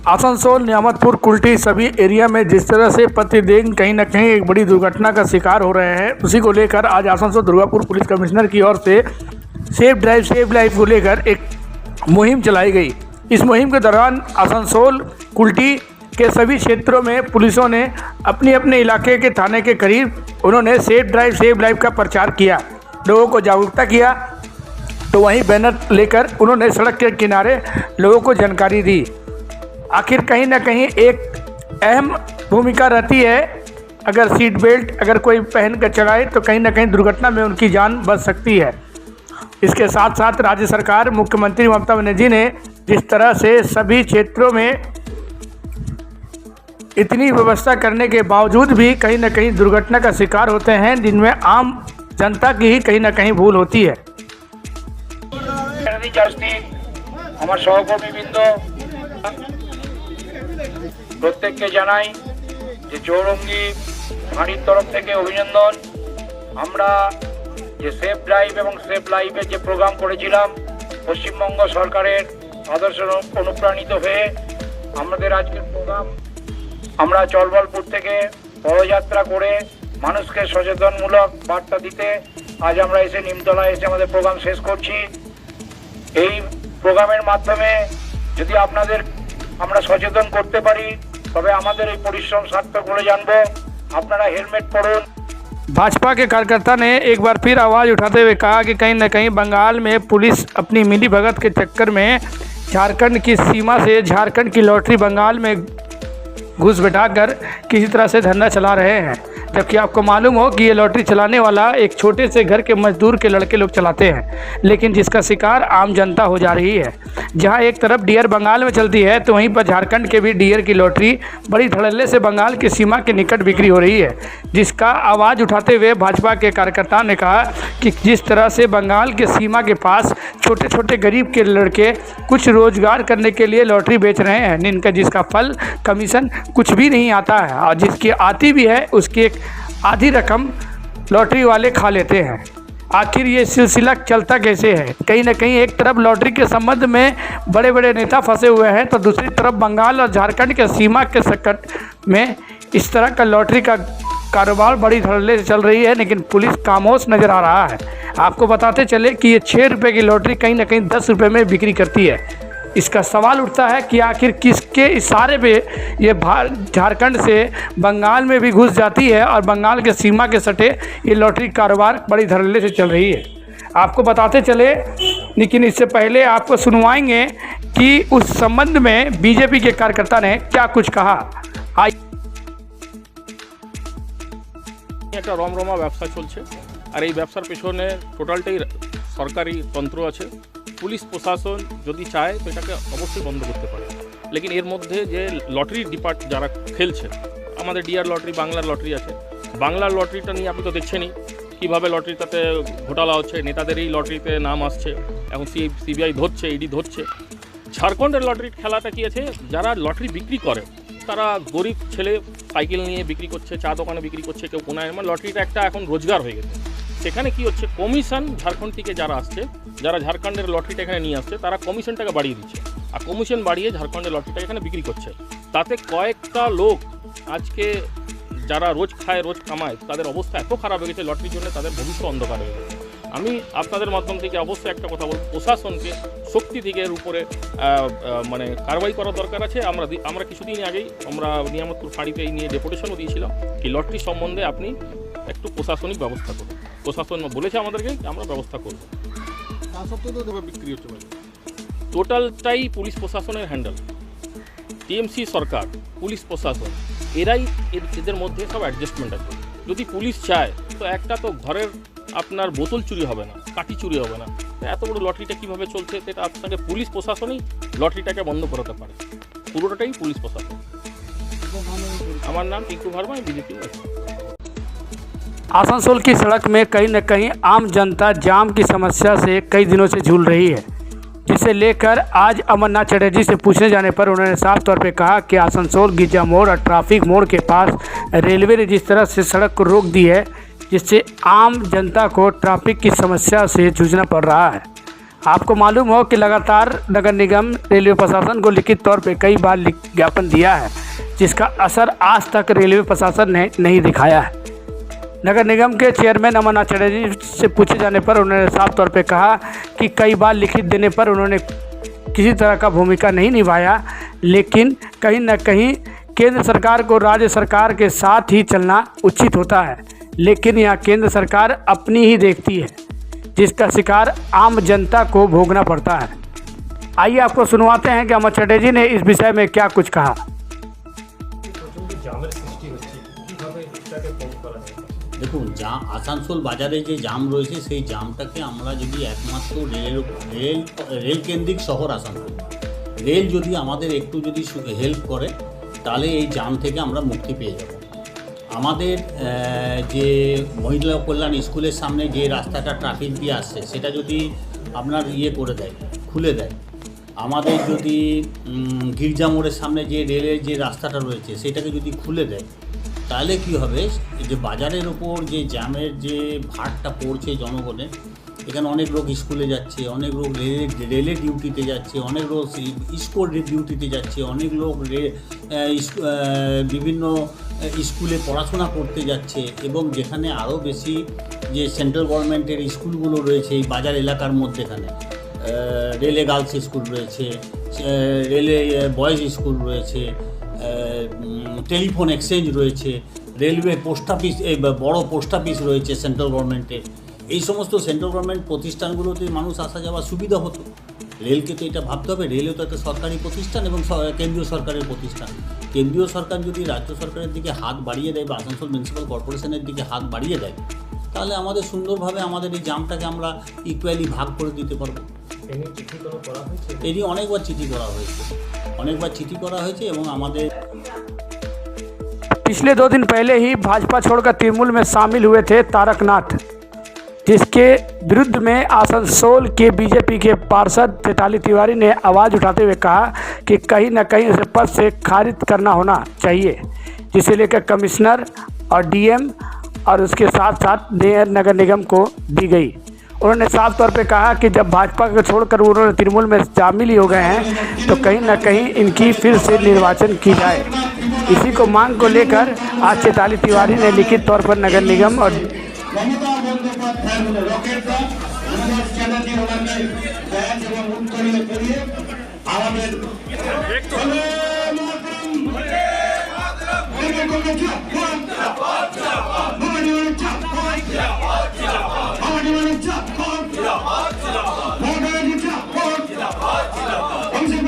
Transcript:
आसनसोल, नियामतपुर, कुल्टी सभी एरिया में जिस तरह से प्रतिदिन कहीं न कहीं एक बड़ी दुर्घटना का शिकार हो रहे हैं, उसी को लेकर आज आसनसोल दुर्गापुर पुलिस कमिश्नर की ओर से सेफ ड्राइव सेव लाइफ को लेकर एक मुहिम चलाई गई। इस मुहिम के दौरान आसनसोल, कुल्टी के सभी क्षेत्रों में पुलिसों ने अपने अपने इलाके के थाने के करीब उन्होंने सेफ ड्राइव सेव लाइफ का प्रचार किया, लोगों को जागरूकता किया। तो वहीं बैनर लेकर उन्होंने सड़क के किनारे लोगों को जानकारी दी। आखिर कहीं ना कहीं एक अहम भूमिका रहती है, अगर सीट बेल्ट अगर कोई पहन कर चलाए तो कहीं ना कहीं दुर्घटना में उनकी जान बच सकती है। इसके साथ साथ राज्य सरकार, मुख्यमंत्री ममता बनर्जी ने जिस तरह से सभी क्षेत्रों में इतनी व्यवस्था करने के बावजूद भी कहीं ना कहीं दुर्घटना का शिकार होते हैं, जिनमें आम जनता की ही कहीं ना कहीं भूल होती है। আমার সহকর্মীবৃন্দ প্রত্যেককে জানাই যে চৌরঙ্গি ফাঁড়ির তরফ থেকে অভিনন্দন। আমরা যে সেফ ড্রাইভ এবং সেফ লাইফের যে প্রোগ্রাম করেছিলাম, পশ্চিমবঙ্গ সরকারের আদর্শ অনুপ্রাণিত হয়ে আমাদের আজকের প্রোগ্রাম আমরা চলবলপুর থেকে পদযাত্রা করে মানুষকে সচেতনমূলক বার্তা দিতে আজ আমরা এসে নিমতলায় এসে আমাদের প্রোগ্রাম শেষ করছি। এই প্রোগ্রামের মাধ্যমে যদি আপনাদের আমরা সচেতন করতে পারি তবে আমাদের এই পরিশ্রম সার্থক বলে জানবো। আপনারা হেলমেট পরুন। भाजपा के कार्यकर्ता ने एक बार फिर आवाज़ उठाते हुए कहा कि कहीं न कहीं बंगाल में पुलिस अपनी मिली भगत के चक्कर में झारखंड की सीमा से झारखंड की लॉटरी बंगाल में घुस बैठाकर किसी तरह से धंधा चला रहे हैं, जबकि आपको मालूम हो कि ये लॉटरी चलाने वाला एक छोटे से घर के मजदूर के लड़के लोग चलाते हैं, लेकिन जिसका शिकार आम जनता हो जा रही है। जहां एक तरफ डियर बंगाल में चलती है तो वहीं पर झारखंड के भी डियर की लॉटरी बड़ी धड़ल्ले से बंगाल की सीमा के निकट बिक्री हो रही है, जिसका आवाज़ उठाते हुए भाजपा के कार्यकर्ताओं ने कहा कि जिस तरह से बंगाल के सीमा के पास छोटे छोटे गरीब के लड़के कुछ रोज़गार करने के लिए लॉटरी बेच रहे हैं, जिनका जिसका फल कमीशन कुछ भी नहीं आता है, और जिसकी आती भी है उसकी एक आधी रकम लॉटरी वाले खा लेते हैं। आखिर ये सिलसिला चलता कैसे है? कहीं ना कहीं एक तरफ लॉटरी के संबंध में बड़े बड़े नेता फंसे हुए हैं, तो दूसरी तरफ बंगाल और झारखंड के सीमा के संकट में इस तरह का लॉटरी का कारोबार बड़ी धड़ल्ले से चल रही है, लेकिन पुलिस खामोश नज़र आ रहा है। आपको बताते चले कि ये 6 रुपये की लॉटरी कहीं ना कहीं 10 रुपये में बिक्री करती है। इसका सवाल उठता है कि आखिर किसके इशारे पे ये झारखंड से बंगाल में भी घुस जाती है और बंगाल के सीमा के सटे ये लॉटरी कारोबार बड़ी धड़ल्ले से चल रही है। आपको बताते चले, लेकिन इससे पहले आपको सुनवाएंगे कि उस संबंध में बीजेपी के कार्यकर्ता ने क्या कुछ कहा। একটা রমরমা ব্যবসা চলছে, আর এই ব্যবসার পেছনে টোটালটাই সরকারি তন্ত্র আছে। পুলিশ প্রশাসন যদি চায় তো এটাকে অবশ্যই বন্ধ করতে পারে, লেকিন এর মধ্যে যে লটারি যারা খেলছে, আমাদের ডিআর লটারি, বাংলার লটারি আছে, বাংলার লটারিটা নিয়ে আপনি তো দেখছেনই কীভাবে লটারিটাতে ঘোটালা হচ্ছে, নেতাদের এই লটারিতে নাম আসছে, এখন সিবিআই ধরছে, ইডি ধরছে। ঝাড়খণ্ডের লটারির খেলাটা কী আছে, যারা লটারি বিক্রি করে তারা গরিব ছেলে সাইকেল নিয়ে বিক্রি করছে, চা দোকানে বিক্রি করছে, কেউ কোনায়, মানে লটারিটা একটা এখন রোজগার হয়ে গেছে। সেখানে কি হচ্ছে, কমিশন ঝাড়খণ্ড থেকে যারা আসছে, যারা ঝাড়খণ্ডের লটারিটা এখানে নিয়ে আসছে, তারা কমিশনটাকে বাড়িয়ে দিচ্ছে, আর কমিশন বাড়িয়ে ঝাড়খণ্ডের লটারিটা এখানে বিক্রি করছে। তাতে কয়েকটা লোক আজকে যারা রোজ খায়, রোজ কামায়, তাদের অবস্থা এত খারাপ হয়ে গেছে, লটারির জন্য তাদের ভবিষ্যৎ অন্ধকার হয়ে গেছে। আমি আপনাদের মাধ্যম থেকে অবশ্যই একটা কথা বলব, প্রশাসনকে শক্তি থেকে এর উপরে মানে কারবাই করা দরকার আছে। আমরা কিছুদিন আগেই আমরা নিয়ামতপুর ফাঁড়িতে এই নিয়ে ডেপুটেশনও দিয়েছিলাম কি লটারি সম্বন্ধে আপনি একটু প্রশাসনিক ব্যবস্থা করুন। প্রশাসন বলেছে আমাদেরকে আমরা ব্যবস্থা করব। তা সত্ত্বেও তো বিক্রি হচ্ছে, টোটালটাই পুলিশ প্রশাসনের হ্যান্ডেল। টিএমসি সরকার, পুলিশ প্রশাসন, এরাই এদের মধ্যে সব অ্যাডজাস্টমেন্ট আছে। যদি পুলিশ চায় তো একটা তো ঘরের আপনার বোতল চুরি হবে না, কাঠি চুরি হবে না। এত বড় লটারিটা কীভাবে চলছে সেটা আপনাকে পুলিশ প্রশাসনই লটারিটাকে বন্ধ করাতে পারে, পুরোটাই পুলিশ প্রশাসন। আমার নাম টিঙ্কু ভার্মা, बीजेपी। आसनसोल की सड़क में कहीं न कहीं आम जनता जाम की समस्या से कई दिनों से झूल रही है, जिसे लेकर आज अमरनाथ चटर्जी से पूछने जाने पर उन्होंने साफ तौर पे कहा कि आसनसोल गिरजा मोड़ और ट्रैफिक मोड़ के पास रेलवे ने जिस तरह से सड़क को रोक दी है, जिससे आम जनता को ट्रैफिक की समस्या से जूझना पड़ रहा है। आपको मालूम हो कि लगातार नगर निगम रेलवे प्रशासन को लिखित तौर पे कई बार ज्ञापन दिया है, जिसका असर आज तक रेलवे प्रशासन ने नहीं दिखाया है। नगर निगम के चेयरमैन अमन आचार्य जी से पूछे जाने पर उन्होंने साफ तौर पे कहा कि कई बार लिखित देने पर उन्होंने किसी तरह का भूमिका नहीं निभाया, लेकिन कहीं न कहीं केंद्र सरकार को राज्य सरकार के साथ ही चलना उचित होता है, लेकिन यहाँ केंद्र सरकार अपनी ही देखती है, जिसका शिकार आम जनता को भोगना पड़ता है। आइए आपको सुनवाते हैं कि अमर चटर्जी जी ने इस विषय में क्या कुछ कहा। দেখুন আসানসোল বাজারে যে জাম রয়েছে সেই জামটাকে আমরা যদি একমাত্র রেল কেন্দ্রিক শহর আসানসোল, রেল যদি আমাদের একটু যদি হেল্প করে তাহলে এই জাম থেকে আমরা মুক্তি পেয়ে যাব। আমাদের যে মহিলা কল্যাণ স্কুলের সামনে যে রাস্তাটা ট্রাফিক দিয়ে আসছে সেটা যদি আপনার করে দেয়, খুলে দেয়, আমাদের যদি গির্জা মোড়ের সামনে যে রেলের যে রাস্তাটা রয়েছে সেটাকে যদি খুলে দেয়, তাহলে কি হবে, যে বাজারের ওপর যে জ্যামের যে ভারটা পড়ছে জনগণের, এখানে অনেক লোক স্কুলে যাচ্ছে, অনেক লোক রেলে ডিউটিতে যাচ্ছে, অনেক লোক স্কুল ডিউটিতে যাচ্ছে, অনেক লোক বিভিন্ন স্কুলে পড়াশোনা করতে যাচ্ছে, এবং যেখানে আরও বেশি যে সেন্ট্রাল গভর্নমেন্টের স্কুলগুলো রয়েছে এই বাজার এলাকার মধ্যেখানে, রেলে গার্লস স্কুল রয়েছে, রেলে বয়েজ স্কুল রয়েছে, টেলিফোন এক্সচেঞ্জ রয়েছে, রেলওয়ে পোস্ট অফিস, বড় পোস্ট অফিস রয়েছে সেন্ট্রাল গভর্নমেন্টের। এই সমস্ত সেন্ট্রাল গভর্নমেন্ট প্রতিষ্ঠানগুলোতে মানুষ আসা যাওয়া সুবিধা হতো। রেলকে তো এটা ভাবতে হবে, রেলও তো একটা সরকারি প্রতিষ্ঠান এবং কেন্দ্রীয় সরকারের প্রতিষ্ঠান। কেন্দ্রীয় সরকার যদি রাজ্য সরকারের দিকে হাত বাড়িয়ে দেয় বা আসানসোল মিউনিসিপ্যাল কর্পোরেশনের দিকে হাত বাড়িয়ে দেয়, তাহলে আমাদের সুন্দরভাবে আমাদের এই জামটাকে আমরা ইকুয়ালি ভাগ করে দিতে পারবো। এরই অনেকবার চিঠি করা হয়েছে এবং আমাদের पिछले 2 दिन पहले ही भाजपा छोड़कर तृणमूल में शामिल हुए थे तारकनाथ, जिसके विरुद्ध में आसनसोल के बीजेपी के पार्षद चैताली तिवारी ने आवाज़ उठाते हुए कहा कि कहीं न कहीं उसे पद से खारिज करना होना चाहिए, जिसे लेकर कमिश्नर और डीएम और उसके साथ साथ मेयर नगर निगम को दी गई। उन्होंने साफ तौर पे कहा कि जब भाजपा को छोड़कर उन्होंने तृणमूल में शामिल ही हो गए हैं तो कहीं न कहीं इनकी फिर से निर्वाचन की जाए। इसी को मांग को लेकर आज चैताली तिवारी ने लिखित तौर पर नगर निगम और